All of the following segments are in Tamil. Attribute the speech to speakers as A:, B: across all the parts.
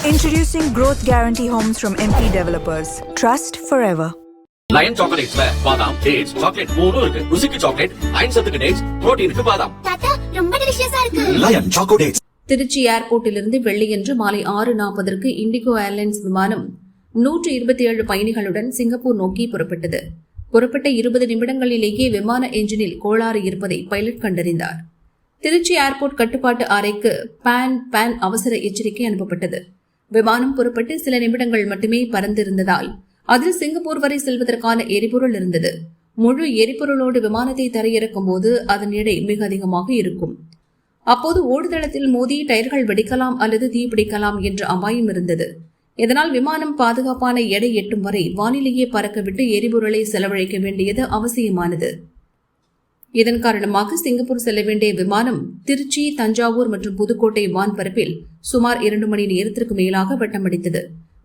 A: Introducing Growth Guarantee Homes from MP Developers. Trust forever.
B: Lion சாக்லேட்ஸ்ல பாதாம், டேட்ஸ், சாக்லேட் மூணும் இருக்கு. ருசிக்கு சாக்லேட், அயன் சத்துக்கு டேட்ஸ், புரோட்டீனுக்கு பாதாம்.
C: தாத்தா ரொம்ப டெலிஷியஸா இருக்கு.
D: Lion choco dates.
E: திருச்சி ஏர்போர்ட்டிலிருந்து வெள்ளியன்று மாலை 6:40 இண்டிகோ ஏர்லைன்ஸ் விமானம் 127 பயணிகளுடன் சிங்கப்பூர் நோக்கி புறப்பட்டது. புறப்பட்ட 20 நிமிடங்களிலேயே விமான என்ஜினில் கோளாறு இருப்பதை பைலட் கண்டறிந்தார். திருச்சி ஏர்போர்ட் கட்டுப்பாட்டு அறைக்கு பேன் அவசர எச்சரிக்கை அனுப்பப்பட்டது. விமானம் புறப்பட்டு சில நிமிடங்கள் மட்டுமே பறந்திருந்ததால் அதில் சிங்கப்பூர் வரை செல்வதற்கான எரிபொருள் இருந்தது. முழு எரிபொருளோடு விமானத்தை தரையிறக்கும் போது அதன் எடை மிக அதிகமாக இருக்கும். அப்போது ஓடுதளத்தில் மோதி டயர்கள் வெடிக்கலாம் அல்லது தீப்பிடிக்கலாம் என்ற அபாயம் இருந்தது. இதனால் விமானம் பாதுகாப்பான எடை எட்டும் வரை வானிலேயே பறக்கவிட்டு எரிபொருளை செலவழிக்க வேண்டியது அவசியமானது. இதன் காரணமாக சிங்கப்பூர் செல்ல வேண்டிய விமானம் திருச்சி, தஞ்சாவூர் மற்றும் புதுக்கோட்டை வான்பரப்பில் சுமார் 2 மணி நேரத்திற்கு மேலாக வட்டமடித்தது.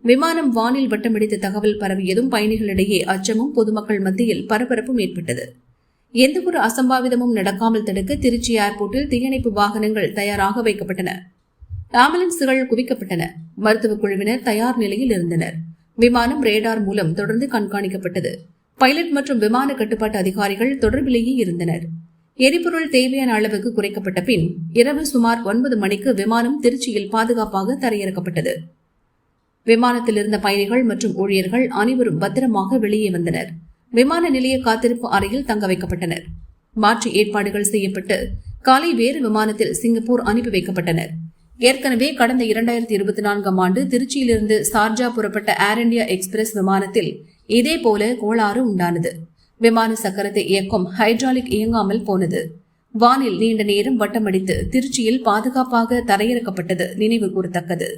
E: விமானம் வானில் வட்டமடித்த தகவல் பரவியதும் பயணிகளிடையே அச்சமும் பொதுமக்கள் மத்தியில் பரபரப்பும் ஏற்பட்டது. எந்தவொரு அசம்பாவிதமும் நடக்காமல் தடுக்க திருச்சி ஏர்போர்ட்டில் தீயணைப்பு வாகனங்கள் தயாராக வைக்கப்பட்டன. ஆம்புலன்ஸ்கள் குவிக்கப்பட்டன. மருத்துவக் குழுவினர் தயார் நிலையில் இருந்தனர். விமானம் ரேடார் மூலம் தொடர்ந்து கண்காணிக்கப்பட்டது. பைலட் மற்றும் விமான கட்டுப்பாட்டு அதிகாரிகள் தொடர்பிலேயே இருந்தனர். எரிபொருள் தேவையான அளவுக்கு குறைக்கப்பட்ட பின் இரவு சுமார் 9 மணிக்கு விமானம் திருச்சியில் பாதுகாப்பாக தரையிறக்கப்பட்டது. விமானத்தில் இருந்த பயணிகள் மற்றும் ஊழியர்கள் அனைவரும் பத்திரமாக வெளியே வந்தனர். விமான நிலைய காத்திருப்பு அறையில் தங்க வைக்கப்பட்டனர். மாற்று ஏற்பாடுகள் செய்யப்பட்டு காலை வேறு விமானத்தில் சிங்கப்பூர் அனுப்பி வைக்கப்பட்டனர். ஏற்கனவே கடந்த 2024 ஆண்டு திருச்சியிலிருந்து சார்ஜா புறப்பட்ட ஏர் இண்டியா எக்ஸ்பிரஸ் விமானத்தில் இதேபோல கோளாறு உண்டானது. விமான சக்கரத்தை இயக்கும் ஹைட்ராலிக் இயங்காமல் போனது. வானில் நீண்ட நேரம் வட்டமடித்து திருச்சியில் பாதுகாப்பாக தரையிறக்கப்பட்டது நினைவு கூறத்தக்கது.